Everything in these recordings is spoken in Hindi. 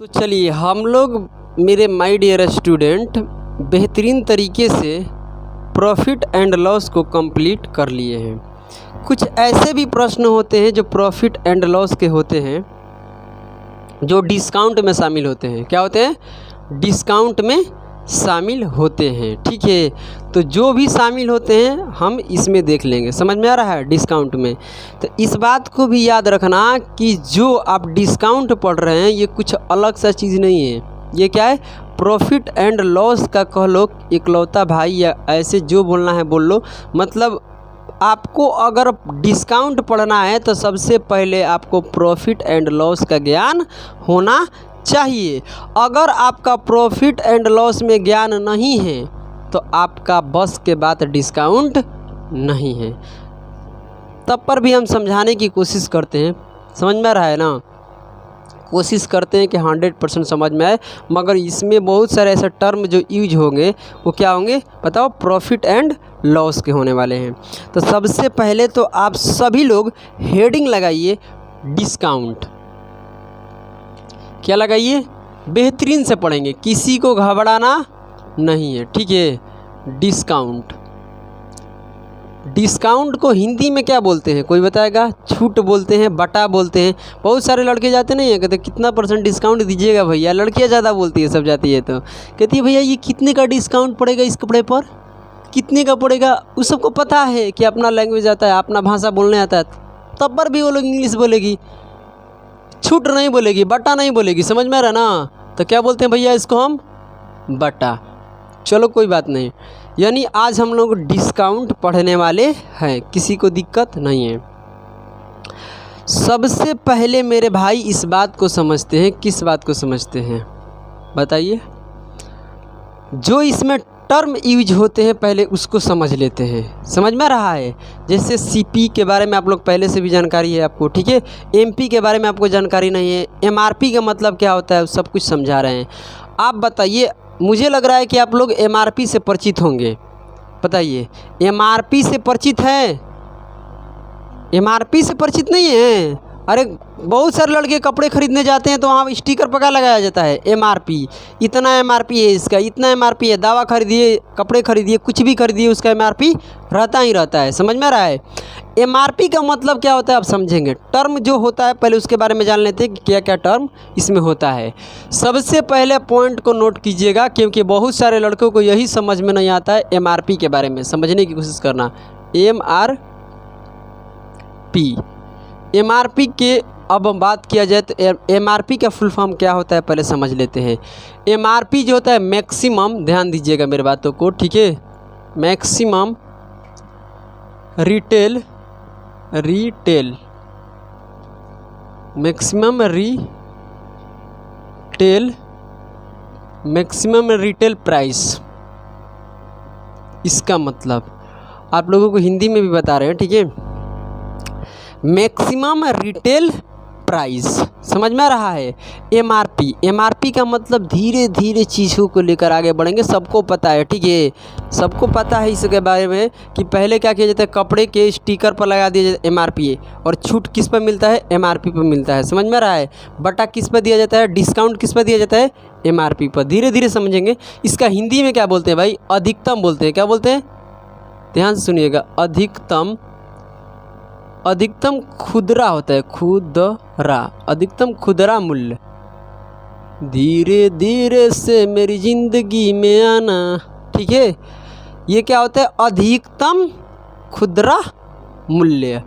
तो चलिए हम लोग मेरे माय डियर स्टूडेंट बेहतरीन तरीके से प्रॉफिट एंड लॉस को कंप्लीट कर लिए हैं। कुछ ऐसे भी प्रश्न होते हैं जो प्रॉफिट एंड लॉस के होते हैं, जो डिस्काउंट में शामिल होते हैं। क्या होते हैं? डिस्काउंट में शामिल होते हैं। ठीक है, तो जो भी शामिल होते हैं हम इसमें देख लेंगे। समझ में आ रहा है? डिस्काउंट में तो इस बात को भी याद रखना कि जो आप डिस्काउंट पढ़ रहे हैं ये कुछ अलग सा चीज़ नहीं है। ये क्या है? प्रॉफिट एंड लॉस का कह लो इकलौता भाई, या ऐसे जो बोलना है बोल लो। मतलब आपको अगर डिस्काउंट पढ़ना है तो सबसे पहले आपको प्रॉफिट एंड लॉस का ज्ञान होना चाहिए। अगर आपका प्रॉफिट एंड लॉस में ज्ञान नहीं है तो आपका बस के बाद डिस्काउंट नहीं है। तब पर भी हम समझाने की कोशिश करते हैं। समझ में आ रहा है ना? कोशिश करते हैं कि 100% समझ में आए, मगर इसमें बहुत सारे ऐसे टर्म जो यूज होंगे वो क्या होंगे बताओ? प्रॉफिट एंड लॉस के होने वाले हैं। तो सबसे पहले तो आप सभी लोग हेडिंग लगाइए डिस्काउंट। क्या लगाइए? बेहतरीन से पढ़ेंगे, किसी को घबराना नहीं है। ठीक है, डिस्काउंट। डिस्काउंट को हिंदी में क्या बोलते हैं? कोई बताएगा? छूट बोलते हैं, बटा बोलते हैं। बहुत सारे लड़के जाते नहीं हैं, कहते कितना % डिस्काउंट दीजिएगा भैया। लड़कियां ज़्यादा बोलती है, सब जाती है तो कहती है भैया ये कितने का डिस्काउंट पड़ेगा इस कपड़े पर, कितने का पड़ेगा। उस सबको पता है कि अपना लैंग्वेज आता है, अपना भाषा बोलने आता है, तब पर भी वो लोग इंग्लिश बोलेगी, छूट नहीं बोलेगी, बटा नहीं बोलेगी। समझ में आ रहा ना? तो क्या बोलते हैं भैया इसको हम? बटा। चलो कोई बात नहीं, यानी आज हम लोग डिस्काउंट पढ़ने वाले हैं, किसी को दिक्कत नहीं है। सबसे पहले मेरे भाई इस बात को समझते हैं। किस बात को समझते हैं बताइए? जो इसमें टर्म यूज होते हैं पहले उसको समझ लेते हैं। समझ में आ रहा है? जैसे सीपी के बारे में आप लोग पहले से भी जानकारी है आपको। ठीक है, एमपी के बारे में आपको जानकारी नहीं है, एमआरपी का मतलब क्या होता है सब कुछ समझा रहे हैं। आप बताइए, मुझे लग रहा है कि आप लोग एमआरपी से परिचित होंगे। बताइए, एमआरपी से परिचित हैं? एमआरपी से परिचित नहीं है? अरे बहुत सारे लड़के कपड़े खरीदने जाते हैं तो वहाँ स्टिकर पर क्या लगाया जाता है? एमआरपी। इतना एमआरपी है इसका, इतना एमआरपी है। दवा खरीदिए, कपड़े खरीदिए, कुछ भी खरीदिए, उसका एमआरपी रहता ही रहता है। समझ में आ रहा है? एमआरपी का मतलब क्या होता है आप समझेंगे। टर्म जो होता है पहले उसके बारे में जान लेते हैं कि क्या क्या टर्म इसमें होता है। सबसे पहले पॉइंट को नोट कीजिएगा, क्योंकि बहुत सारे लड़कों को यही समझ में नहीं आता है। एमआरपी के बारे में समझने की कोशिश करना। एमआरपी के अब बात किया जाए तो एमआरपी का फुल फॉर्म क्या होता है पहले समझ लेते हैं। एमआरपी जो होता है मैक्सिमम, ध्यान दीजिएगा मेरे बातों को, ठीक है, maximum retail maximum retail price. इसका मतलब आप लोगों को हिंदी में भी बता रहे हैं। ठीक है, मैक्सिमम रिटेल प्राइस। समझ में आ रहा है? एमआरपी का मतलब धीरे धीरे चीज़ों को लेकर आगे बढ़ेंगे। सबको पता है, ठीक है, सबको पता है इसके बारे में कि पहले क्या किया जाता है? कपड़े के स्टिकर पर लगा दिया जाता है एमआरपी, और छूट किस पर मिलता है? एमआरपी पर मिलता है। समझ में आ रहा है? बटा किस पर दिया जाता है? डिस्काउंट किस पर दिया जाता है? एमआरपी पर। धीरे धीरे समझेंगे। इसका हिंदी में क्या बोलते हैं भाई? अधिकतम बोलते हैं। क्या बोलते हैं? ध्यान से सुनिएगा। अधिकतम खुदरा होता है, खुदरा, अधिकतम खुदरा मूल्य। धीरे धीरे से मेरी जिंदगी में आना। ठीक है, ये क्या होता है? अधिकतम खुदरा मूल्य।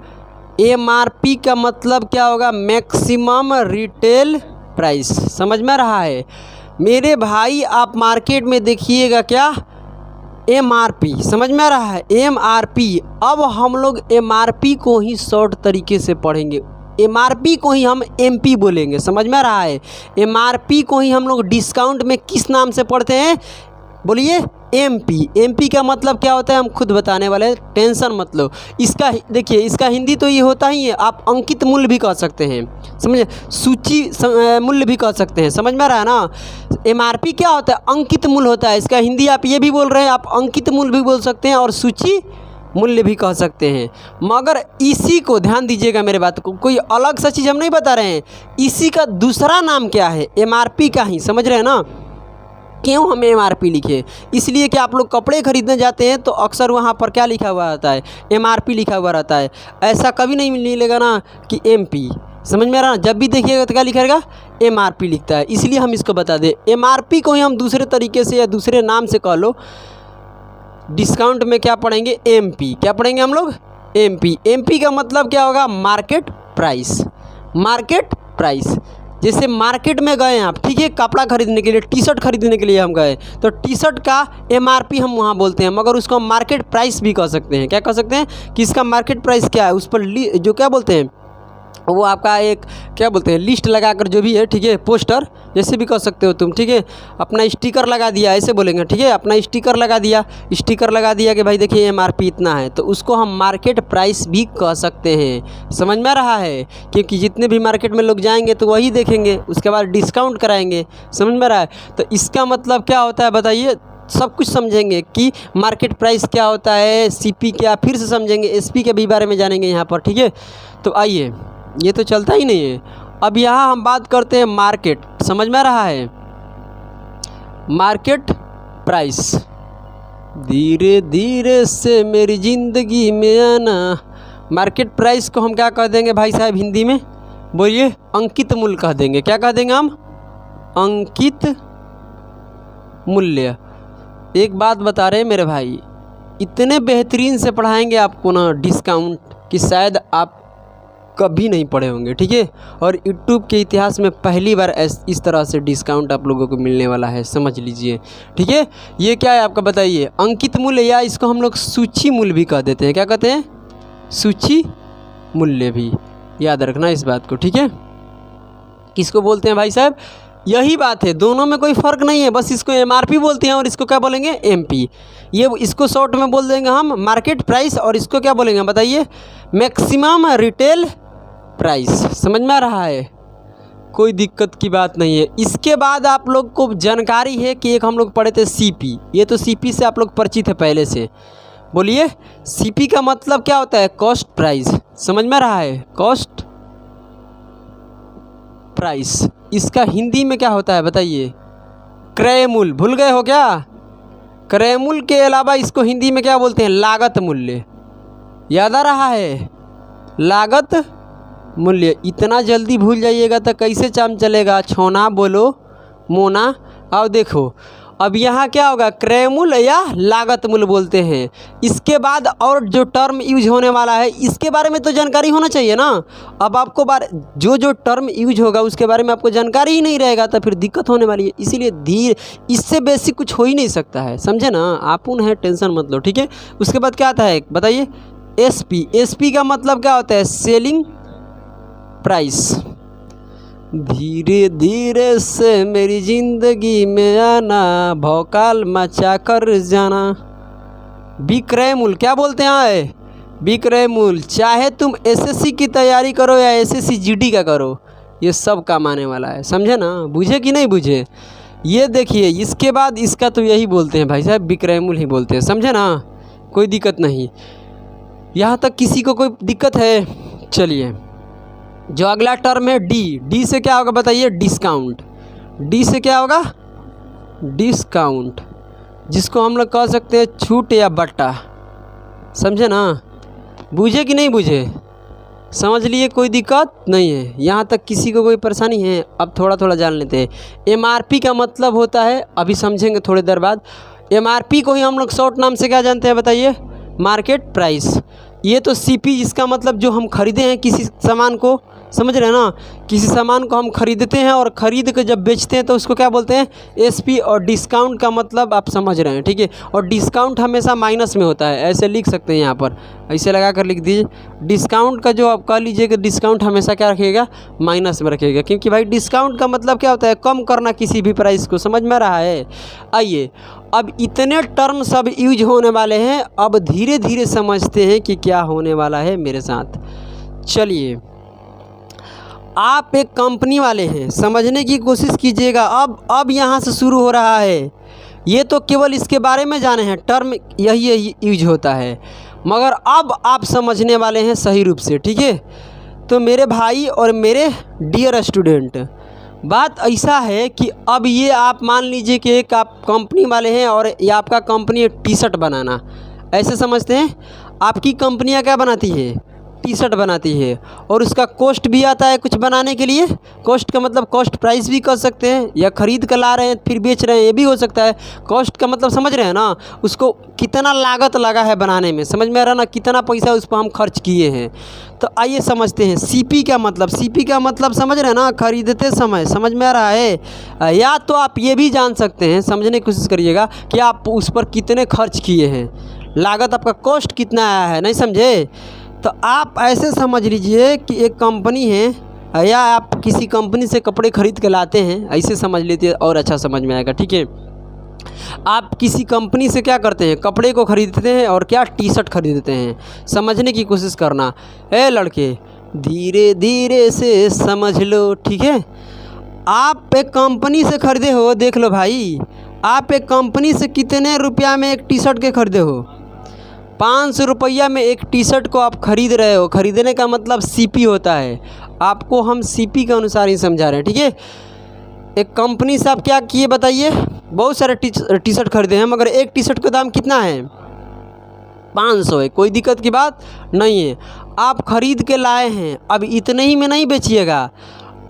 एमआरपी का मतलब क्या होगा? Maximum retail price. समझ में आ रहा है मेरे भाई? आप मार्केट में देखिएगा क्या? एमआरपी। समझ में आ रहा है? एमआरपी। अब हम लोग एमआरपी को ही शॉर्ट तरीके से पढ़ेंगे। एमआरपी को ही हम एमपी बोलेंगे। समझ में आ रहा है? एमआरपी को ही हम लोग डिस्काउंट में किस नाम से पढ़ते हैं? बोलिए, एमपी। एमपी का मतलब क्या होता है हम खुद बताने वाले हैं, टेंशन मत लो। इसका देखिए, इसका हिंदी तो ये होता ही है, आप अंकित मूल्य भी कह सकते हैं, समझे, सूची मूल्य भी कह सकते हैं। समझ में आ रहा है ना? एमआरपी क्या होता है? अंकित मूल्य होता है। इसका हिंदी आप ये भी बोल रहे हैं, आप अंकित मूल्य भी बोल सकते हैं और सूची मूल्य भी कह सकते हैं। मगर इसी को ध्यान दीजिएगा मेरे बात को, कोई अलग सा चीज़ हम नहीं बता रहे हैं। इसी का दूसरा नाम क्या है? MRP का ही, समझ रहे हैं ना। क्यों हमें MRP लिखे? इसलिए कि आप लोग कपड़े खरीदने जाते हैं तो अक्सर वहाँ पर क्या लिखा हुआ रहता है? MRP लिखा हुआ रहता है। ऐसा कभी नहीं मिलेगा ना कि MP, समझ में आ रहा ना। जब भी देखिएगा तो क्या लिखा रहेगा? MRP लिखता है। इसलिए हम इसको बता दें, MRP को ही हम दूसरे तरीके से या दूसरे नाम से कह लो, डिस्काउंट में क्या पढ़ेंगे? MP। क्या पढ़ेंगे हम लोग? MP। MP का मतलब क्या होगा? Market price. मार्केट प्राइस, जैसे मार्केट में गए आप, ठीक है, कपड़ा खरीदने के लिए, टी शर्ट खरीदने के लिए हम गए, तो टी शर्ट का MRP हम वहाँ बोलते हैं, मगर उसको हम मार्केट प्राइस भी कह सकते हैं। क्या कह सकते हैं कि इसका मार्केट प्राइस क्या है? उस पर जो क्या बोलते हैं, वो आपका एक क्या बोलते हैं, लिस्ट लगाकर जो भी है, ठीक है, पोस्टर जैसे भी कह सकते हो तुम, ठीक है, अपना स्टिकर लगा दिया, ऐसे बोलेंगे, ठीक है, अपना स्टिकर लगा दिया, कि भाई देखिए MRP इतना है, तो उसको हम मार्केट प्राइस भी कह सकते हैं। समझ में आ रहा है? क्योंकि जितने भी मार्केट में लोग जाएंगे तो वही देखेंगे, उसके बाद डिस्काउंट कराएंगे। समझ में आ रहा है? तो इसका मतलब क्या होता है बताइए? सब कुछ समझेंगे कि मार्केट प्राइस क्या होता है, CP क्या, फिर से समझेंगे, SP के भी बारे में जानेंगे यहाँ पर, ठीक है। तो आइए, ये तो चलता ही नहीं है। अब यहाँ हम बात करते हैं मार्केट। समझ में आ रहा है? Market price. धीरे धीरे से मेरी ज़िंदगी में आना। मार्केट प्राइस को हम क्या कह देंगे भाई साहब हिंदी में? बोलिए, अंकित मूल्य कह देंगे। क्या कह देंगे हम? अंकित मूल्य। एक बात बता रहे हैं मेरे भाई, इतने बेहतरीन से पढ़ाएंगे आपको ना डिस्काउंट कि शायद आप कभी नहीं पढ़े होंगे, ठीक है। और यूट्यूब के इतिहास में पहली बार इस तरह से डिस्काउंट आप लोगों को मिलने वाला है, समझ लीजिए, ठीक है। ये क्या है आपका बताइए? अंकित मूल्य, या इसको हम लोग सूची मूल्य भी कह देते हैं। क्या कहते हैं? सूची मूल्य भी। याद रखना इस बात को, ठीक है। किसको बोलते हैं भाई साहब? यही बात है, दोनों में कोई फ़र्क नहीं है, बस इसको MRP बोलते हैं और इसको क्या बोलेंगे? MP। ये इसको शॉर्ट में बोल देंगे हम मार्केट प्राइस, और इसको क्या बोलेंगे बताइए? Maximum retail price. समझ में आ रहा है? कोई दिक्कत की बात नहीं है। इसके बाद आप लोग को जानकारी है कि एक हम लोग पढ़े थे CP। ये तो CP से आप लोग परिचित है पहले से। बोलिए, CP का मतलब क्या होता है? Cost price. समझ में आ रहा है? Cost price. इसका हिंदी में क्या होता है बताइए? क्रय मूल्य। भूल गए हो क्या? क्रय मूल्य के अलावा इसको हिंदी में क्या बोलते हैं? लागत मूल्य। याद आ रहा है? लागत मूल्य। इतना जल्दी भूल जाइएगा तो कैसे काम चलेगा? छोना बोलो मोना। आओ देखो, अब यहाँ क्या होगा? क्रय मूल्य या लागत मूल्य बोलते हैं। इसके बाद और जो टर्म यूज होने वाला है इसके बारे में तो जानकारी होना चाहिए ना। अब आपको जो टर्म यूज होगा उसके बारे में आपको जानकारी ही नहीं रहेगा तो फिर दिक्कत होने वाली है। इसीलिए धीरे, इससे बेसिक कुछ हो ही नहीं सकता है, समझे ना। आप उन है, टेंशन मत लो, ठीक है। उसके बाद क्या आता है बताइए? SP। SP का मतलब क्या होता है? Selling price. धीरे धीरे से मेरी ज़िंदगी में आना, भौकाल मचा कर जाना। विक्रय मूल्य। क्या बोलते हैं? विक्रय मूल्य। चाहे तुम SSC की तैयारी करो या SSC GD का करो, ये सब काम आने वाला है, समझे ना। बुझे कि नहीं बुझे? ये देखिए, इसके बाद इसका तो यही बोलते हैं भाई साहब, विक्रय मूल्य ही बोलते हैं, समझे ना। कोई दिक्कत नहीं, यहाँ तक किसी को कोई दिक्कत है? चलिए, जो अगला टर्म है D से क्या होगा बताइए? डिस्काउंट। D से क्या होगा? डिस्काउंट, जिसको हम लोग कह सकते हैं छूट या बट्टा, समझे ना। बुझे कि नहीं बुझे? समझ लिए, कोई दिक्कत नहीं है, यहाँ तक किसी को कोई परेशानी है? अब थोड़ा थोड़ा जान लेते हैं। MRP का मतलब होता है, अभी समझेंगे थोड़ी देर बाद। MRP को ही हम लोग शॉर्ट नाम से क्या जानते हैं बताइए? Market price. ये तो CP, जिसका मतलब जो हम खरीदे हैं किसी सामान को, समझ रहे हैं ना। किसी सामान को हम खरीदते हैं और ख़रीद के जब बेचते हैं तो उसको क्या बोलते हैं? SP। और डिस्काउंट का मतलब आप समझ रहे हैं, ठीक है। और डिस्काउंट हमेशा माइनस में होता है, ऐसे लिख सकते हैं यहाँ पर, ऐसे लगा कर लिख दीजिए। डिस्काउंट का जो आप कह लीजिए कि डिस्काउंट हमेशा क्या रखिएगा? माइनस में रखिएगा, क्योंकि भाई डिस्काउंट का मतलब क्या होता है? कम करना किसी भी प्राइस को, समझ में आ रहा है। आइए, अब इतने टर्म सब यूज होने वाले हैं, अब धीरे धीरे समझते हैं कि क्या होने वाला है मेरे साथ। चलिए, आप एक कंपनी वाले हैं, समझने की कोशिश कीजिएगा। अब यहाँ से शुरू हो रहा है। ये तो केवल इसके बारे में जाने हैं, टर्म यही यूज होता है। मगर अब आप समझने वाले हैं सही रूप से, ठीक है। तो मेरे भाई और मेरे डियर स्टूडेंट, बात ऐसा है कि अब ये आप मान लीजिए कि एक आप कंपनी वाले हैं और ये आपका कंपनी है टी शर्ट बनाना, ऐसे समझते हैं। आपकी कंपनियां क्या बनाती है? टी शर्ट बनाती है, और उसका कॉस्ट भी आता है कुछ बनाने के लिए। कॉस्ट का मतलब कॉस्ट प्राइस भी कर सकते हैं, या ख़रीद कर ला रहे हैं फिर बेच रहे हैं, ये भी हो सकता है। कॉस्ट का मतलब समझ रहे हैं ना, उसको कितना लागत लगा है बनाने में, समझ में आ रहा ना, कितना पैसा उस पर हम खर्च किए हैं। तो आइए समझते हैं सीपी का मतलब। सीपी का मतलब समझ रहे हैं ना, खरीदते समय, समझ में आ रहा है। या तो आप ये भी जान सकते हैं, समझने की कोशिश करिएगा कि आप उस पर कितने खर्च किए हैं, लागत आपका कॉस्ट कितना आया है, नहीं समझे। तो आप ऐसे समझ लीजिए कि एक कंपनी है, या आप किसी कंपनी से कपड़े खरीद के लाते हैं, ऐसे समझ लीजिए और अच्छा समझ में आएगा, ठीक है। आप किसी कंपनी से क्या करते हैं? कपड़े को खरीदते हैं और क्या टी शर्ट खरीदते हैं। समझने की कोशिश करना। लड़के धीरे धीरे से समझ लो, ठीक है। आप एक कंपनी से खरीदे हो, देख लो भाई, आप एक कंपनी से कितने रुपया में एक टी शर्ट के खरीदे हो? 500 रुपया में एक टी शर्ट को आप खरीद रहे हो। खरीदने का मतलब सीपी होता है। आपको हम सीपी के अनुसार ही समझा रहे हैं, ठीक है। एक कंपनी से आप क्या किए बताइए? बहुत सारे टी शर्ट खरीदे हैं, मगर एक टी शर्ट का दाम कितना है? 500 है। कोई दिक्कत की बात नहीं है। आप खरीद के लाए हैं, अब इतने ही में नहीं बेचिएगा,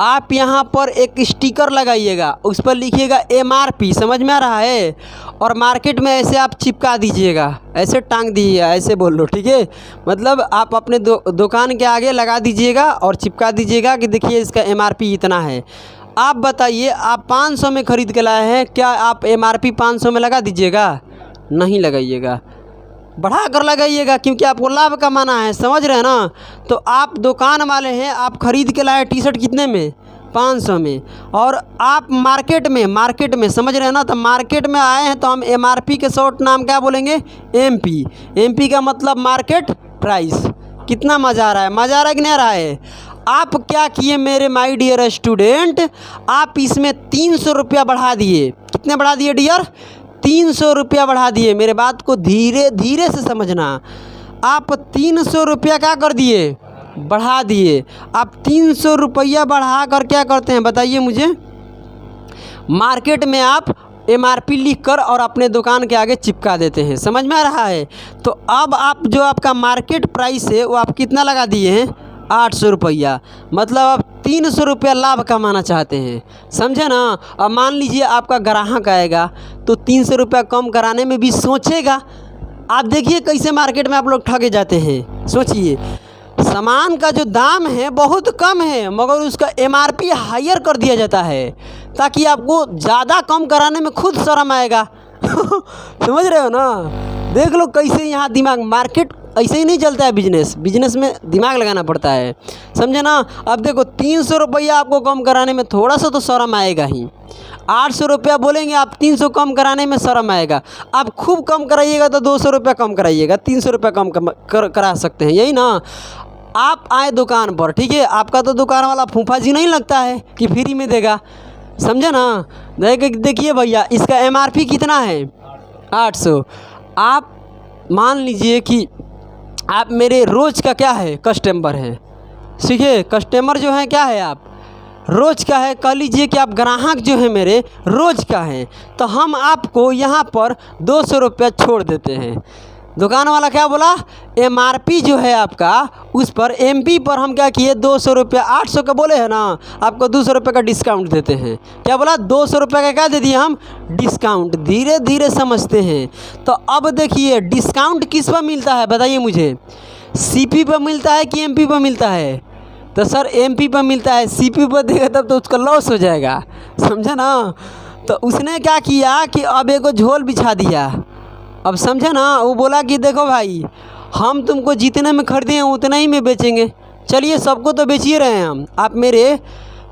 आप यहाँ पर एक स्टिकर लगाइएगा, उस पर लिखिएगा MRP, समझ में आ रहा है। और मार्केट में ऐसे आप चिपका दीजिएगा, ऐसे टांग दीजिएगा, ऐसे बोल लो, ठीक है। मतलब आप अपने दुकान के आगे लगा दीजिएगा और चिपका दीजिएगा कि देखिए इसका MRP इतना है। आप बताइए, आप 500 में ख़रीद के लाए हैं, क्या आप MRP 500 में लगा दीजिएगा? नहीं लगाइएगा, बढ़ा कर लगाइएगा, क्योंकि आपको लाभ कमाना है, समझ रहे हैं ना। तो आप दुकान वाले हैं, आप खरीद के लाए टी शर्ट कितने में? 500 में। और आप मार्केट में समझ रहे हैं ना, तो मार्केट में आए हैं तो हम MRP के शॉर्ट नाम क्या बोलेंगे? MP का मतलब मार्केट प्राइस। कितना मज़ा आ रहा है? मज़ा आ रहा है कि नहीं आ रहा है? आप क्या किए मेरे माय डियर स्टूडेंट, आप इसमें 300 रुपया बढ़ा दिए। कितने बढ़ा दिए डियर? 300 रुपया बढ़ा दिए। मेरे बात को धीरे धीरे से समझना। आप 300 रुपया क्या कर दिए? बढ़ा दिए। आप 300 रुपया बढ़ा कर क्या करते हैं बताइए मुझे? मार्केट में आप MRP लिख कर और अपने दुकान के आगे चिपका देते हैं, समझ में आ रहा है। तो अब आप जो आपका मार्केट प्राइस है वो आप कितना लगा दिए हैं? 800 रुपया। मतलब आप 300 रुपया लाभ कमाना चाहते हैं, समझे ना। अब मान लीजिए आपका ग्राहक आएगा तो 300 रुपया कम कराने में भी सोचेगा। आप देखिए कैसे मार्केट में आप लोग ठगे जाते हैं। सोचिए, सामान का जो दाम है बहुत कम है, मगर उसका MRP हायर कर दिया जाता है ताकि आपको ज़्यादा कम कराने में खुद शर्म आएगा। समझ रहे हो ना। देख लो कैसे यहाँ दिमाग, मार्केट ऐसे ही नहीं चलता है। बिजनेस में दिमाग लगाना पड़ता है, समझे ना। अब देखो 300 रुपया आपको कम कराने में थोड़ा सा तो शर्म आएगा ही। 800 रुपया बोलेंगे आप, 300 कम कराने में शर्म आएगा। आप खूब कम कराइएगा तो 200 रुपया कम कराइएगा, 300 रुपया कम करा सकते हैं, यही ना। आप आए दुकान पर, ठीक है, आपका तो दुकान वाला फूफा जी नहीं लगता है कि फ्री में देगा, समझे ना। देखिए भैया, इसका MRP कितना है? 800। आप मान लीजिए कि आप मेरे रोज़ का क्या है? कस्टमर है, ठीक है। कस्टमर जो है क्या है? आप रोज़ का है। कह लीजिए कि आप ग्राहक जो है मेरे रोज़ का है, तो हम आपको यहाँ पर 200 रुपया छोड़ देते हैं। दुकान वाला क्या बोला? MRP जो है आपका, उस पर MP पर हम क्या किए? 200 रुपया। 800 का बोले हैं ना, आपको 200 रुपये का डिस्काउंट देते हैं। क्या बोला? 200 रुपये का क्या दे दिए हम? डिस्काउंट। धीरे धीरे समझते हैं। तो अब देखिए, डिस्काउंट किस पर मिलता है बताइए मुझे? CP पर मिलता है कि MP पर मिलता है? तो सर MP पर मिलता है। CP पर देगा तब तो उसका लॉस हो जाएगा, समझा ना। तो उसने क्या किया कि अब एक झोल बिछा दिया। अब समझे ना, वो बोला कि देखो भाई, हम तुमको जितने में खरीदे हैं उतने ही में बेचेंगे। चलिए, सबको तो बेच ही रहे हैं हम, आप मेरे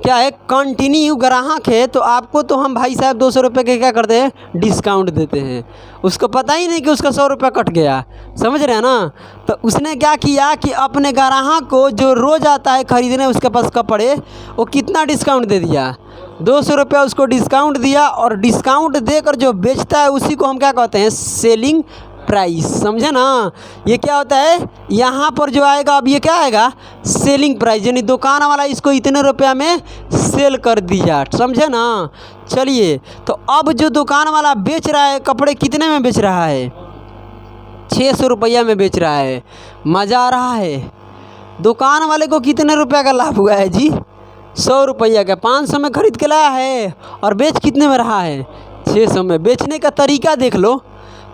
क्या है कंटिन्यू ग्राहक है, तो आपको तो हम भाई साहब 200 रुपये के क्या करते हैं? डिस्काउंट देते हैं। उसको पता ही नहीं कि उसका 100 रुपया कट गया, समझ रहे हैं ना। तो उसने क्या किया कि अपने ग्राहक को जो रोज़ आता है खरीदने उसके पास कपड़े, वो कितना डिस्काउंट दे दिया? 200 रुपया उसको डिस्काउंट दिया। और डिस्काउंट देकर जो बेचता है उसी को हम क्या कहते हैं? सेलिंग प्राइस, समझे ना। ये क्या होता है, यहाँ पर जो आएगा अब ये क्या आएगा, सेलिंग प्राइस, यानी दुकान वाला इसको इतने रुपया में सेल कर दिया, समझे ना। चलिए, तो अब जो दुकान वाला बेच रहा है कपड़े कितने में बेच रहा है, 600 रुपया में बेच रहा है। मज़ा आ रहा है। दुकान वाले को कितने रुपया का लाभ हुआ है जी, 100 रुपया का। 500 में ख़रीद के लाया है और बेच कितने में रहा है, 600 में। बेचने का तरीका देख लो,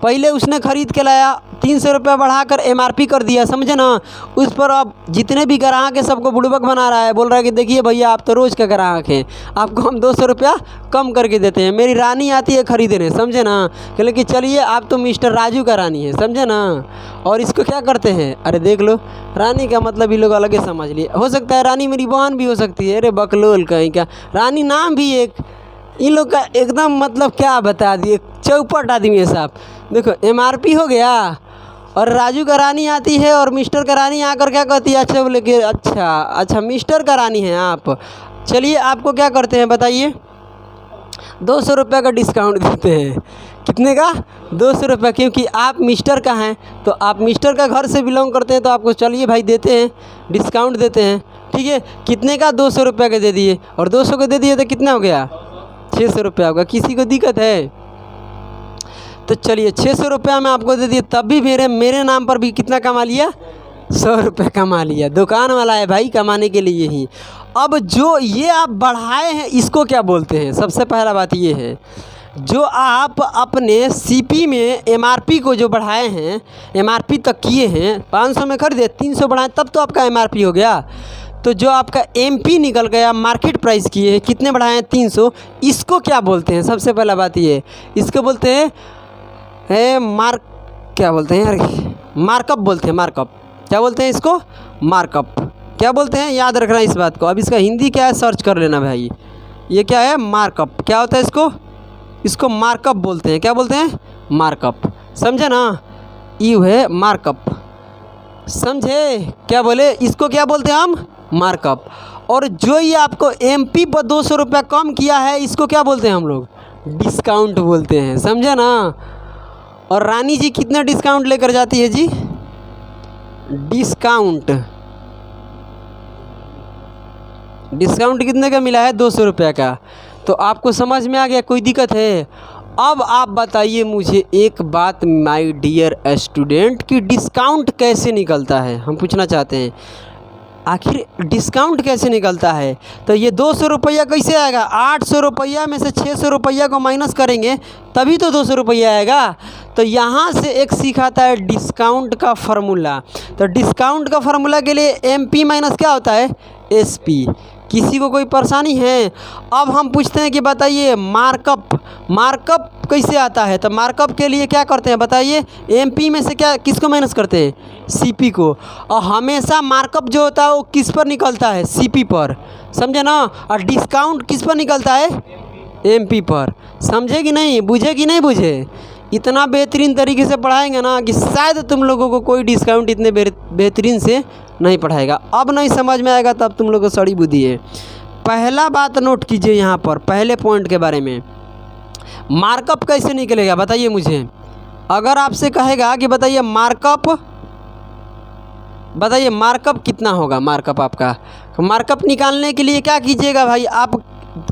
पहले उसने ख़रीद के लाया, 300 रुपया बढ़ाकर MRP कर दिया, समझे ना। उस पर अब जितने भी ग्राहक है सबको बुड़बक बना रहा है, बोल रहा है कि देखिए भैया आप तो रोज़ का ग्राहक हैं, आपको हम 200 रुपया कम करके देते हैं। मेरी रानी आती है ख़रीदने, समझे ना। कहले कि चलिए आप तो मिस्टर राजू का रानी है, समझे ना। और इसको क्या करते हैं, अरे देख लो, रानी का मतलब ये लोग अलग ही समझ लिए। हो सकता है रानी मेरी बहन भी हो सकती है, अरे बकलोल कहीं का। रानी नाम भी एक इन लोग का एकदम मतलब क्या बता दिए, चौपट आदमी है साहब। देखो MRP हो गया और राजू का रानी आती है और मिस्टर का रानी आकर क्या कहती है, अच्छा बोले कि अच्छा मिस्टर का रानी है आप। चलिए आपको क्या करते हैं बताइए, 200 रुपये का डिस्काउंट देते हैं। कितने का, 200 रुपये, क्योंकि आप मिस्टर का हैं तो आप मिस्टर का घर से बिलोंग करते हैं, तो आपको चलिए भाई देते हैं, डिस्काउंट देते हैं, ठीक है। कितने का, 200 रुपये का दे दिए, और 200 का दे दिए तो कितना हो गया, 600 रुपया होगा। किसी को दिक्कत है तो चलिए 600 रुपया में आपको दे दिए, तब भी मेरे नाम पर भी कितना कमा लिया, 100 रुपये कमा लिया। दुकान वाला है भाई कमाने के लिए ही। अब जो ये आप बढ़ाए हैं इसको क्या बोलते हैं, सबसे पहला बात ये है, जो आप अपने CP में MRP को जो बढ़ाए हैं, MRP तक किए हैं, 500 में खरीदे 300 बढ़ाए तब तो आपका MRP हो गया। तो जो आपका MP निकल गया, मार्केट प्राइस किए हैं, कितने बढ़ाए हैं, 300, इसको क्या बोलते हैं, सबसे पहला बात ये, इसको बोलते हैं क्या बोलते हैं यार, मार्कअप बोलते हैं। मार्कअप क्या बोलते हैं इसको, मार्कअप क्या बोलते हैं, याद रखना इस बात को। अब इसका हिंदी क्या है सर्च कर लेना भाई। ये क्या है, मार्कअप। क्या होता है इसको मार्कअप बोलते हैं। क्या बोलते हैं, मार्कअप, समझे ना। यू है मार्कअप, समझे, क्या बोले, इसको क्या बोलते हैं हम, मार्कअप। और जो ये आपको MP पर 200 रुपया कम किया है इसको क्या बोलते हैं हम लोग, डिस्काउंट बोलते हैं, समझे ना। और रानी जी कितना डिस्काउंट लेकर जाती है जी, डिस्काउंट कितने का मिला है, 200 रुपया का। तो आपको समझ में आ गया, कोई दिक्कत है। अब आप बताइए मुझे एक बात माय डियर स्टूडेंट, कि डिस्काउंट कैसे निकलता है, हम पूछना चाहते हैं। आखिर डिस्काउंट कैसे निकलता है। तो ये 200 रुपया कैसे आएगा, 800 रुपया में से 600 रुपया को माइनस करेंगे तभी तो 200 रुपया आएगा। तो यहाँ से एक सिखाता है डिस्काउंट का फार्मूला। तो डिस्काउंट का फार्मूला के लिए MP माइनस क्या होता है, SP। किसी को कोई परेशानी है। अब हम पूछते हैं कि बताइए मार्कअप कैसे आता है। तो मार्कअप के लिए क्या करते हैं बताइए, MP में से क्या किसको माइनस करते हैं, CP को। और हमेशा मार्कअप जो होता है वो किस पर निकलता है, CP पर, समझे ना। और डिस्काउंट किस पर निकलता है, MP पर। समझे कि नहीं, बुझे कि नहीं बुझे। इतना बेहतरीन तरीके से पढ़ाएंगे ना कि शायद तुम लोगों को कोई डिस्काउंट इतने बेहतरीन से नहीं पढ़ाएगा। अब नहीं समझ में आएगा तब तुम लोग को सड़ी बुद्धि है। पहला बात नोट कीजिए यहाँ पर, पहले पॉइंट के बारे में, मार्कअप कैसे निकलेगा बताइए मुझे। अगर आपसे कहेगा कि बताइए मार्कअप कितना होगा, मार्कअप आपका, मार्कअप निकालने के लिए क्या कीजिएगा भाई, आप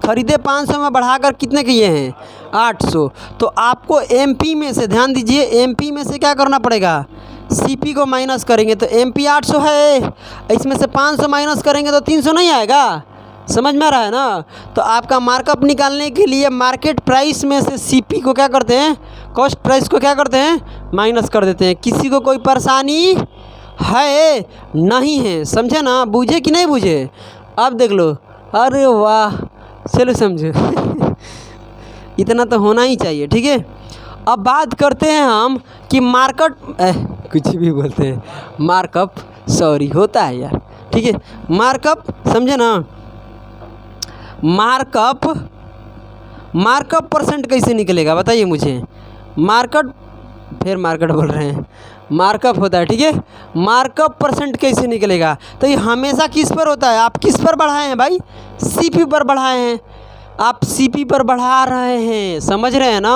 खरीदे 500 में बढ़ाकर कितने किए हैं, 800। तो आपको MP में से, ध्यान दीजिए, MP में से क्या करना पड़ेगा, CP को माइनस करेंगे। तो MP 800 है, इसमें से 500 माइनस करेंगे तो 300 नहीं आएगा। समझ में आ रहा है ना। तो आपका मार्कअप निकालने के लिए मार्केट प्राइस में से CP को क्या करते हैं, कॉस्ट प्राइस को क्या करते हैं, माइनस कर देते हैं। किसी को कोई परेशानी है नहीं है, समझे ना, बूझे कि नहीं बूझे। अब देख लो, अरे वाह, चलो समझो इतना तो होना ही चाहिए, ठीक है। अब बात करते हैं हम कि कुछ भी बोलते हैं, मार्कअप, सॉरी होता है यार, ठीक है। मार्कअप समझे ना, मार्कअप परसेंट कैसे निकलेगा बताइए मुझे। मार्केट बोल रहे हैं, मार्कअप होता है, ठीक है। मार्कअप परसेंट कैसे निकलेगा, तो ये हमेशा किस पर होता है, आप किस पर बढ़ाए हैं भाई, CP पर बढ़ाए हैं। आप सीपी पर बढ़ा रहे हैं, समझ रहे हैं ना।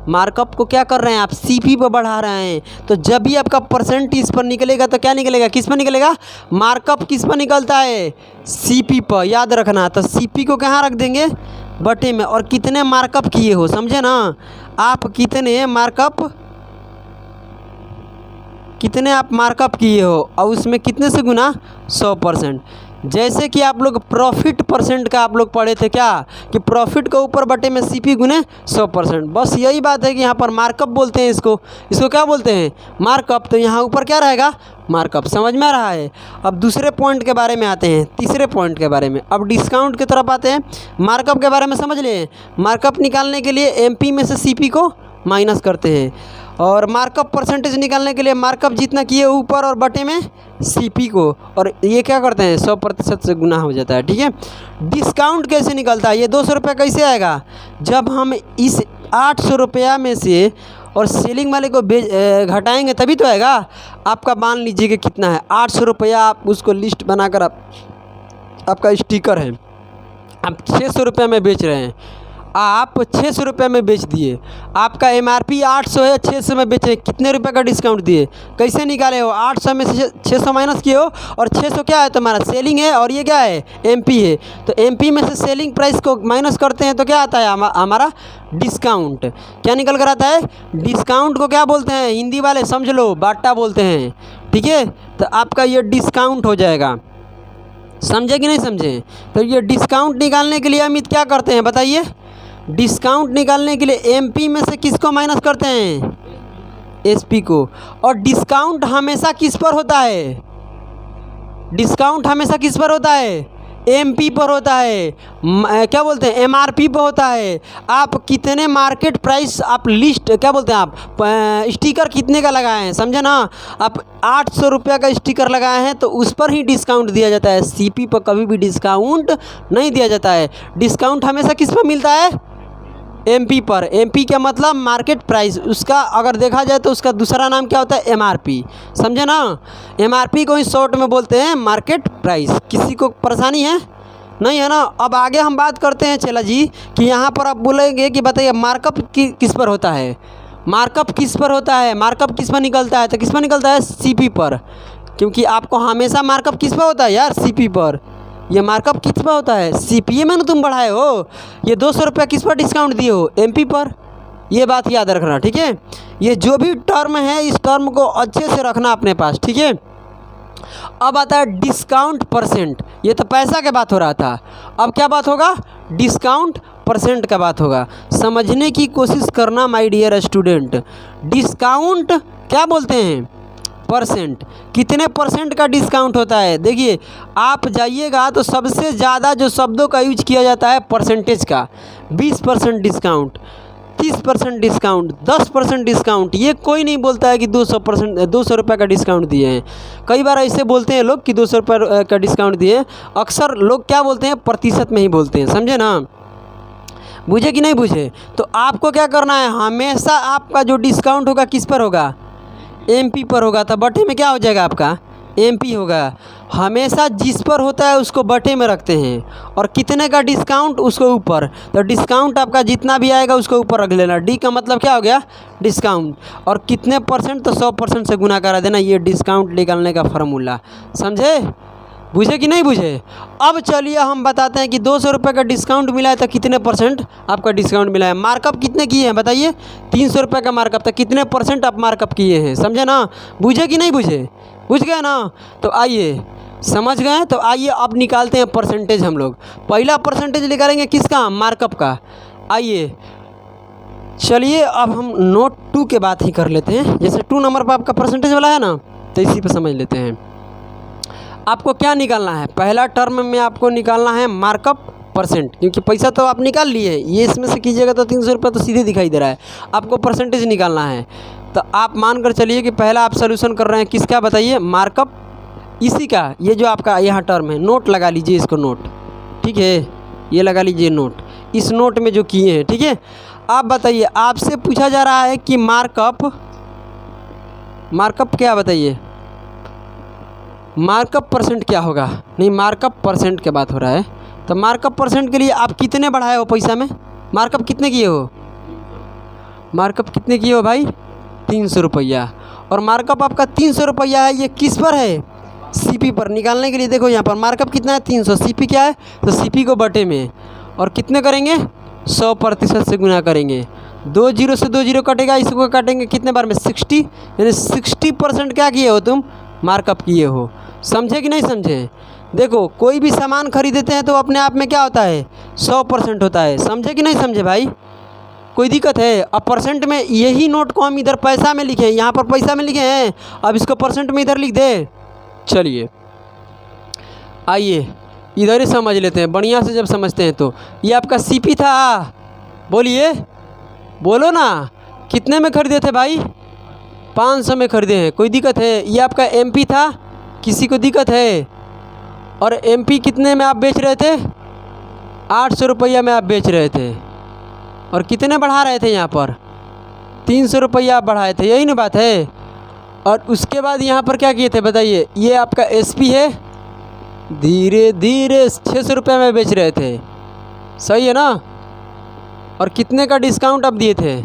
मार्कअप को क्या कर रहे हैं आप, सीपी पर बढ़ा रहे हैं। तो जब भी आपका परसेंट इस पर निकलेगा तो क्या निकलेगा, किस पर निकलेगा, मार्कअप किस पर निकलता है, सीपी पर, याद रखना। तो सीपी को कहाँ रख देंगे, बटे में। और कितने मार्कअप किए हो, समझे ना, आप कितने मार्कअप किए हो, और उसमें कितने से गुना, 100%। जैसे कि आप लोग प्रॉफिट परसेंट का आप लोग पढ़े थे क्या, कि प्रॉफिट का ऊपर बटे में सीपी गुने 100%। बस यही बात है कि यहाँ पर मार्कअप बोलते हैं इसको क्या बोलते हैं, मार्कअप। तो यहाँ ऊपर क्या रहेगा, मार्कअप। समझ में आ रहा है। अब दूसरे पॉइंट के बारे में आते हैं, तीसरे पॉइंट के बारे में। अब डिस्काउंट की तरफ आते हैं। मार्कअप के बारे में समझ लिए। मार्कअप निकालने के लिए एमपी में से सीपी को माइनस करते हैं, और मार्कअप परसेंटेज निकालने के लिए मार्कअप जितना किए ऊपर और बटे में सीपी को, और ये क्या करते हैं, 100% से गुना हो जाता है। ठीक है। डिस्काउंट कैसे निकलता है, ये 200 रुपये कैसे आएगा, जब हम इस 800 रुपया में से और सेलिंग वाले को घटाएंगे तभी तो आएगा। आपका मान लीजिए कि कितना है, 800 रुपया, आप उसको लिस्ट बनाकर आपका स्टिकर है, आप 600 रुपये में बेच रहे हैं, आप 600 रुपये में बेच दिए। आपका एमआरपी 800 है, 600 में बेचे, कितने रुपए का डिस्काउंट दिए, कैसे निकाले हो, 800 में से 600 माइनस किए हो, और 600 क्या है तुम्हारा, सेलिंग है, और ये क्या है, एमपी है। तो एमपी में से सेलिंग प्राइस को माइनस करते हैं तो क्या आता है, हमारा डिस्काउंट। क्या निकल कर आता है, डिस्काउंट को क्या बोलते हैं, हिंदी वाले समझ लो, बाटा बोलते हैं। ठीक है। तो आपका ये डिस्काउंट हो जाएगा। समझे कि नहीं समझे। तो ये डिस्काउंट निकालने के लिए अमित क्या करते हैं बताइए, डिस्काउंट निकालने के लिए एमपी में से किसको माइनस करते हैं, एसपी को। और डिस्काउंट हमेशा किस पर होता है, डिस्काउंट हमेशा किस पर होता है, एमपी पर होता है। क्या बोलते हैं, एमआरपी पर होता है। आप कितने मार्केट प्राइस, आप लिस्ट क्या बोलते हैं, आप स्टिकर कितने का लगाए हैं, समझे ना। आप 800 रुपये का स्टिकर लगाए हैं तो उस पर ही डिस्काउंट दिया जाता है, सीपी पर कभी भी डिस्काउंट नहीं दिया जाता है। डिस्काउंट हमेशा किस पर मिलता है, एमपी पर। एमपी का मतलब मार्केट प्राइस, उसका अगर देखा जाए तो उसका दूसरा नाम क्या होता है, एमआरपी। समझे ना। एमआरपी को ही शॉर्ट में बोलते हैं मार्केट प्राइस। किसी को परेशानी है, नहीं है ना। अब आगे हम बात करते हैं चला जी, कि यहाँ पर आप बोलेंगे कि बताइए मार्कअप किस पर होता है, मार्कअप किस पर होता है, मार्कअप किस पर निकलता है, तो किस पर निकलता है, सीपी पर। क्योंकि आपको हमेशा मार्कअप किस पर होता है यार, सीपी पर। ये मार्कअप किस पर होता है, सीपीए में ना तुम बढ़ाए हो। ये 200 रुपये किस पर डिस्काउंट दिए हो, एमपी पर। ये बात याद रखना। ठीक है। ये जो भी टर्म है, इस टर्म को अच्छे से रखना अपने पास। ठीक है। अब आता है डिस्काउंट परसेंट। ये तो पैसा की बात हो रहा था, अब क्या बात होगा, डिस्काउंट परसेंट का बात होगा। समझने की कोशिश करना माय डियर स्टूडेंट। डिस्काउंट क्या बोलते हैं, परसेंट। कितने परसेंट का डिस्काउंट होता है, देखिए आप जाइएगा तो सबसे ज़्यादा जो शब्दों का यूज किया जाता है परसेंटेज का, 20% डिस्काउंट, 30% डिस्काउंट, 10% डिस्काउंट। ये कोई नहीं बोलता है कि 200 रुपये का डिस्काउंट दिए हैं। कई बार ऐसे बोलते हैं लोग कि 200 रुपये का डिस्काउंट दिए। अक्सर लोग क्या बोलते हैं, प्रतिशत में ही बोलते हैं, समझे ना। बुझे कि नहीं बुझे। तो आपको क्या करना है, हमेशा आपका जो डिस्काउंट होगा किस पर होगा, एमपी पर होगा। तो बटे में क्या हो जाएगा आपका, एमपी होगा। हमेशा जिस पर होता है उसको बटे में रखते हैं, और कितने का डिस्काउंट उसको ऊपर। तो डिस्काउंट आपका जितना भी आएगा उसको ऊपर रख लेना। डी का मतलब क्या हो गया, डिस्काउंट। और कितने परसेंट, तो 100% से गुना करा देना। ये डिस्काउंट निकालने का फार्मूला, समझे। बुझे कि नहीं बुझे। अब चलिए हम बताते हैं कि 200 रुपये का डिस्काउंट मिला है तो कितने परसेंट आपका डिस्काउंट मिला है। मार्कअप कितने किए हैं बताइए, 300 रुपये का मार्कअप, तो कितने परसेंट आप मार्कअप किए हैं, समझे ना। बुझे कि नहीं बुझे, बुझ गए ना। तो आइए, समझ गए। तो आइए अब निकालते हैं परसेंटेज हम लोग। पहला परसेंटेज निकालेंगे किसका, मार्कअप का। आइए चलिए अब हम नोट 2 के बात ही कर लेते हैं। जैसे 2 नंबर पर आपका परसेंटेज वाला है ना, तो इसी पर समझ लेते हैं। आपको क्या निकालना है, पहला टर्म में आपको निकालना है मार्कअप परसेंट, क्योंकि पैसा तो आप निकाल लिए। ये इसमें से कीजिएगा तो 300 रुपये तो सीधे दिखाई दे रहा है। आपको परसेंटेज निकालना है। तो आप मान कर चलिए कि पहला आप सोल्यूशन कर रहे हैं किसका बताइए, मार्कअप। इसी का ये जो आपका यहाँ टर्म है, नोट लगा लीजिए इसको, नोट। ठीक है, ये लगा लीजिए नोट, इस नोट में जो किए हैं। ठीक है। आप बताइए, आपसे पूछा जा रहा है कि मार्कअप क्या बताइए, मार्कअप परसेंट क्या होगा। नहीं, मार्कअप परसेंट की बात हो रहा है, तो मार्कअप परसेंट के लिए आप कितने बढ़ाए हो पैसा में? मार्कअप कितने किए हो? मार्कअप कितने किए हो भाई? 300 रुपया। और मार्कअप आपका 300 रुपया है, ये किस पर है? सीपी पर। निकालने के लिए देखो यहाँ पर मार्कअप कितना है? 300। सीपी क्या है? तो सीपी को बटे में और कितने करेंगे? 100% से गुना करेंगे। 2 जीरो से 2 जीरो कटेगा, इसको काटेंगे कितने बार में? 60। यानी 60% क्या किए हो तुम? मार्कअप किए हो। समझे कि नहीं समझे? देखो कोई भी सामान खरीदते हैं तो अपने आप में क्या होता है? 100% होता है। समझे कि नहीं समझे भाई? कोई दिक्कत है? अब परसेंट में यही नोट को हम इधर पैसा में लिखे हैं, यहाँ पर पैसा में लिखे हैं, अब इसको परसेंट में इधर लिख दे। चलिए आइए इधर ही समझ लेते हैं बढ़िया से। जब समझते हैं तो ये आपका सीपी था, बोलिए, बोलो ना, कितने में खरीदे थे भाई? 500 में खरीदे हैं। कोई दिक्कत है? ये आपका एमपी था, किसी को दिक्कत है? और एमपी कितने में आप बेच रहे थे? 800 रुपया में आप बेच रहे थे। और कितने बढ़ा रहे थे यहाँ पर? 300 रुपया आप बढ़ाए थे, यही ना बात है। और उसके बाद यहाँ पर क्या किए थे बताइए? ये आपका एसपी है, धीरे धीरे 600 रुपये में बेच रहे थे, सही है ना? और कितने का डिस्काउंट आप दिए थे?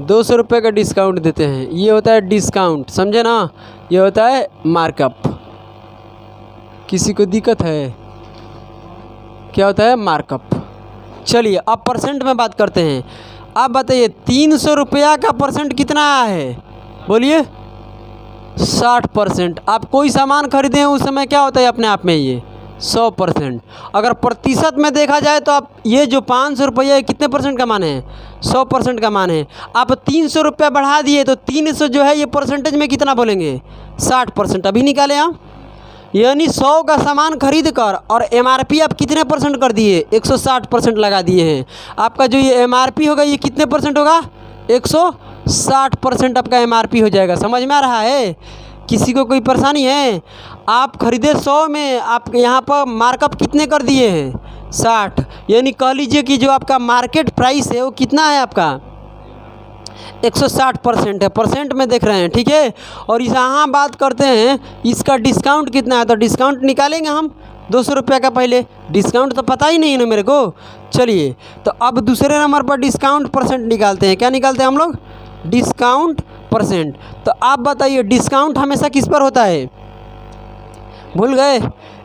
200 रुपये का डिस्काउंट देते हैं, ये होता है डिस्काउंट, समझे ना? ये होता है मार्कअप। किसी को दिक्कत है? क्या होता है? मार्कअप। चलिए अब परसेंट में बात करते हैं। अब बताइए 300 रुपया का परसेंट कितना है? बोलिए 60%। आप कोई सामान खरीदे हैं उस समय क्या होता है अपने आप में? ये 100%। अगर प्रतिशत में देखा जाए तो आप ये जो 500 रुपया है कितने परसेंट का मान है? 100% का मान है। आप 300 रुपया बढ़ा दिए तो 300 जो है ये परसेंटेज में कितना बोलेंगे? 60%। अभी निकाले आप, यानी 100 का सामान खरीद कर और एमआरपी आप कितने परसेंट कर दिए? 160% लगा दिए हैं। आपका जो ये एमआरपी होगा ये कितने परसेंट होगा? 160% आपका एमआरपी हो जाएगा। समझ में आ रहा है? किसी को कोई परेशानी है? आप खरीदे 100 में, आप यहाँ पर मार्कअप कितने कर दिए हैं? 60। यानी कह लीजिए कि जो आपका मार्केट प्राइस है वो कितना है आपका? 160% है, परसेंट में देख रहे हैं, ठीक है। और यहाँ बात करते हैं इसका डिस्काउंट कितना है, तो डिस्काउंट निकालेंगे हम 200 रुपये का। पहले डिस्काउंट तो पता ही नहीं है ना मेरे को। चलिए तो अब दूसरे नंबर पर डिस्काउंट परसेंट निकालते हैं। क्या निकालते हैं हम लोग? Discount percent. तो आप बताइए डिस्काउंट हमेशा किस पर होता है? भूल गए?